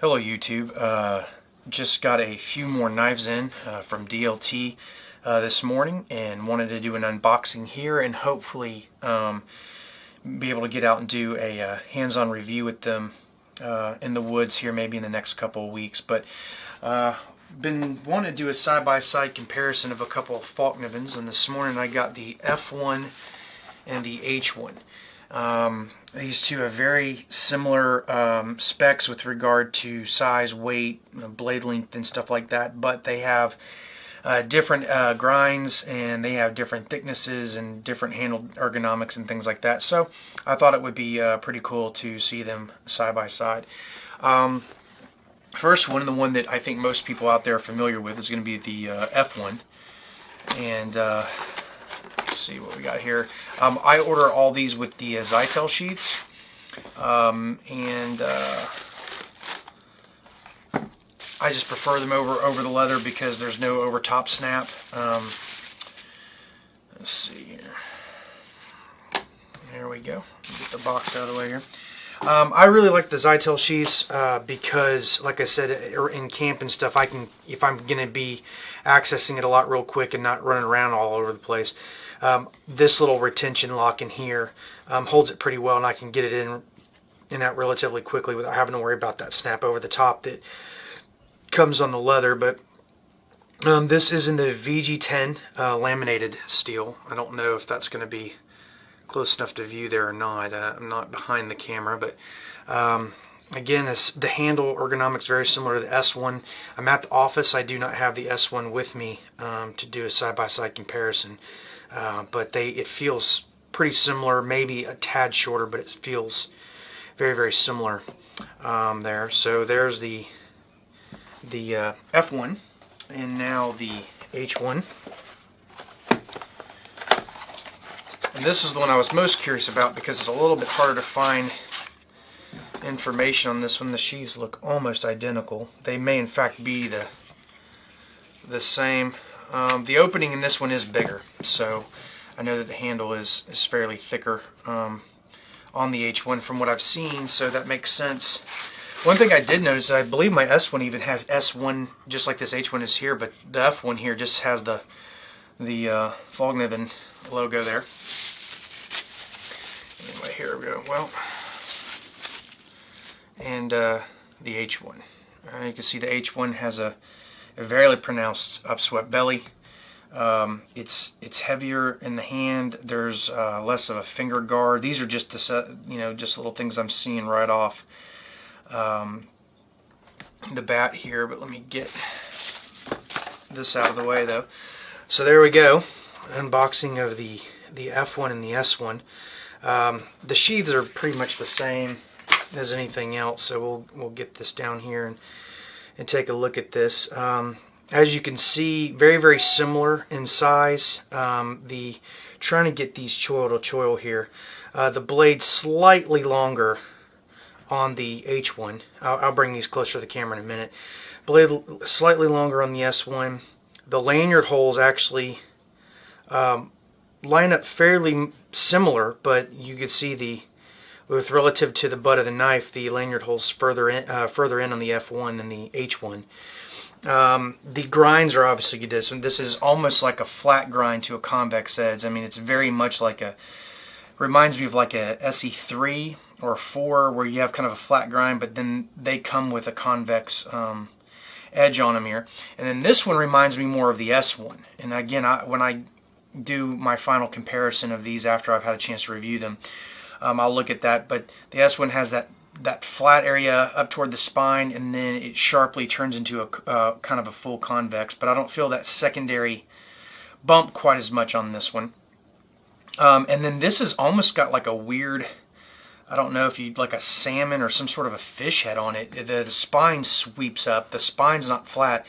Hello YouTube. Just got a few more knives in from DLT this morning and wanted to do an unboxing here and hopefully be able to get out and do a hands-on review with them in the woods here maybe in the next couple of weeks. But been wanting to do a side-by-side comparison of a couple of Fallknivens, and this morning I got the F1 and the H1. These two have very similar specs with regard to size, weight, blade length, and stuff like that, but they have different grinds, and they have different thicknesses and different handle ergonomics and things like that. So I thought it would be pretty cool to see them side by side. First one, the one that I think most people out there are familiar with, is going to be the F1. And let's see what we got here. I order all these with the Zytel sheaths, and I just prefer them over the leather because there's no over top snap. Let's see here. There we go. Get the box out of the way here. I really like the Zytel sheaths because, like I said, in camp and stuff, if I'm going to be accessing it a lot real quick and not running around all over the place, this little retention lock in here holds it pretty well, and I can get it in and out relatively quickly without having to worry about that snap over the top that comes on the leather. But this is in the VG10 laminated steel. I don't know if that's going to be close enough to view there or not. I'm not behind the camera, but again, the handle ergonomics very similar to the S1. I'm at the office. I do not have the S1 with me to do a side-by-side comparison, but it feels pretty similar, maybe a tad shorter, but it feels very, very similar there. So there's the F1, and now the H1. And this is the one I was most curious about because it's a little bit harder to find information on this one. The sheaths look almost identical. They may in fact be the same. The opening in this one is bigger, so I know that the handle is fairly thicker on the H1 from what I've seen, so that makes sense. One thing I did notice, I believe my S1 even has S1 just like this H1 is here, but the F1 here just has the Fallkniven logo there. Anyway, here we go. Well, and the H1. You can see the H1 has a very pronounced upswept belly. It's heavier in the hand. There's less of a finger guard. These are just just little things I'm seeing right off the bat here. But let me get this out of the way though. So there we go. Unboxing of the F1 and the S1. The sheaths are pretty much the same as anything else, so we'll get this down here and take a look at this. As you can see, very, very similar in size. Trying to get these choil to choil here. The blade slightly longer on the H1. I'll bring these closer to the camera in a minute. Blade slightly longer on the S1. The lanyard holes actually line up fairly similar, but you can see with relative to the butt of the knife, the lanyard holes further in on the F1 than the H1. The grinds are obviously good. This is almost like a flat grind to a convex edge. I mean, it's very much like reminds me of like a SE3 or 4 where you have kind of a flat grind, but then they come with a convex edge on them here. And then this one reminds me more of the S1. And again, when I do my final comparison of these after I've had a chance to review them, I'll look at that. But the S1 has that flat area up toward the spine, and then it sharply turns into a kind of a full convex. But I don't feel that secondary bump quite as much on this one. And then this has almost got like a weird, I don't know if you'd like a salmon or some sort of a fish head on it. The spine sweeps up. The spine's not flat.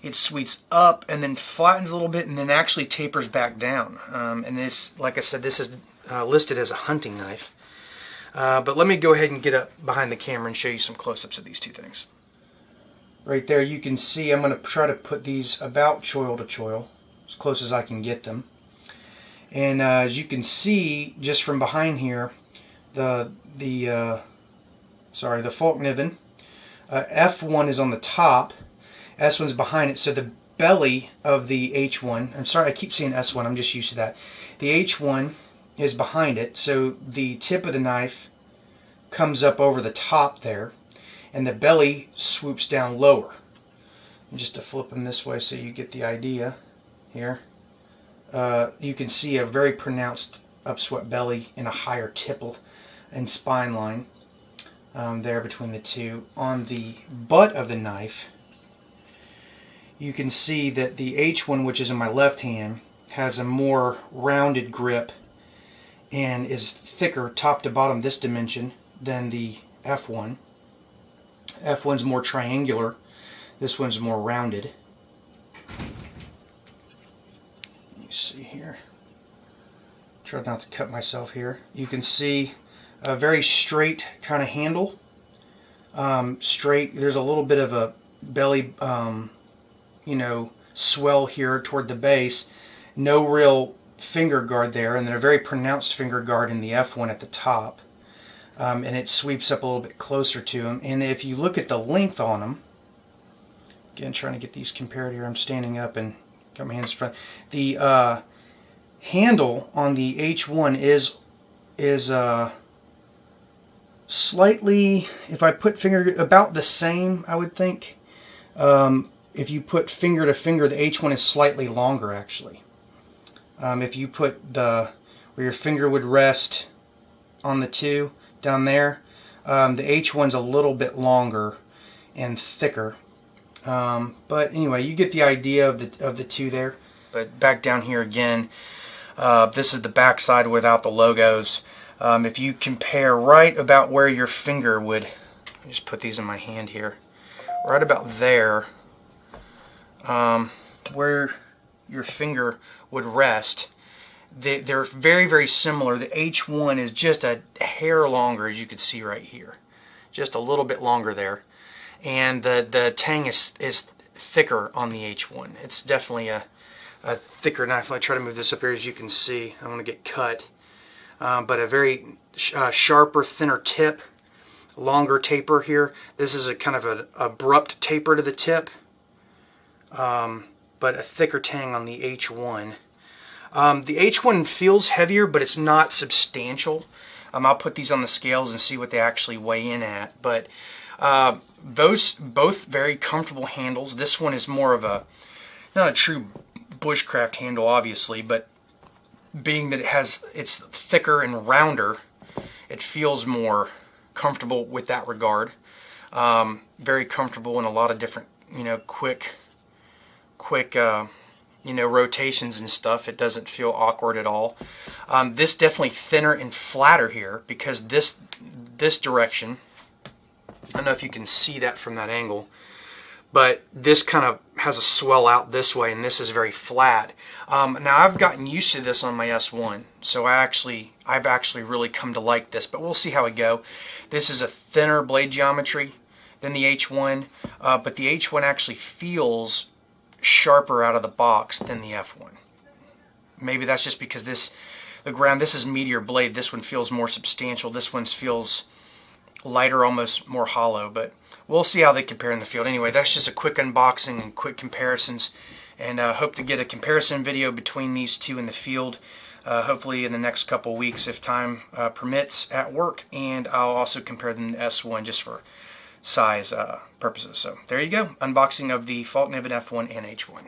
It sweeps up and then flattens a little bit and then actually tapers back down. And this, like I said, this is listed as a hunting knife. But let me go ahead and get up behind the camera and show you some close-ups of these two things. Right there you can see I'm going to try to put these about choil to choil, as close as I can get them. And as you can see just from behind here, the Fallkniven F1 is on the top, S1's behind it, so the belly of the H1, I'm sorry I keep saying S1, I'm just used to that. The H1 is behind it, so the tip of the knife comes up over the top there, and the belly swoops down lower. And just to flip them this way so you get the idea here, you can see a very pronounced upswept belly and a higher tip and spine line there between the two. On the butt of the knife, you can see that the H1, which is in my left hand, has a more rounded grip and is thicker top to bottom this dimension than the F1. F1's more triangular, this one's more rounded. Let me see here. Try not to cut myself here. You can see a very straight kind of handle. Straight, there's a little bit of a belly swell here toward the base. No real finger guard there, and then a very pronounced finger guard in the F1 at the top. And it sweeps up a little bit closer to them. And if you look at the length on them, again trying to get these compared here, I'm standing up and got my hands in front. The handle on the H1 is slightly, if I put finger, about the same, I would think. If you put finger to finger, the H1 is slightly longer actually. If you put where your finger would rest on the two down there, the H1's a little bit longer and thicker. But anyway, you get the idea of the two there. But back down here again, this is the back side without the logos. If you compare right about where your finger would, let me just put these in my hand here, right about there, where your finger would rest, they're very, very similar. The H1 is just a hair longer, as you can see right here, just a little bit longer there, and the tang is thicker on the H1. It's definitely a thicker knife. Let me try to move this up here, as you can see. I don't want to get cut, but a very sharper, thinner tip, longer taper here. This is a kind of an abrupt taper to the tip, but a thicker tang on the H1. The H1 feels heavier, but it's not substantial. I'll put these on the scales and see what they actually weigh in at. But both very comfortable handles. This one is more of not a true bushcraft handle, obviously, but being that it's thicker and rounder, it feels more comfortable with that regard. Very comfortable in a lot of different, quick rotations and stuff. It doesn't feel awkward at all. This definitely thinner and flatter here, because this direction, I don't know if you can see that from that angle, but this kind of has a swell out this way, and this is very flat. Now I've gotten used to this on my S1, so I've actually really come to like this, but we'll see how we go. This is a thinner blade geometry than the H1, but the H1 actually feels sharper out of the box than the F1. Maybe that's just because this is meteor blade. This one feels more substantial. This one feels lighter, almost more hollow, but we'll see how they compare in the field. Anyway, that's just a quick unboxing and quick comparisons, and hope to get a comparison video between these two in the field, hopefully in the next couple weeks if time permits at work, and I'll also compare them to S1 just for size purposes. So there you go, unboxing of the Fallkniven F1 and H1.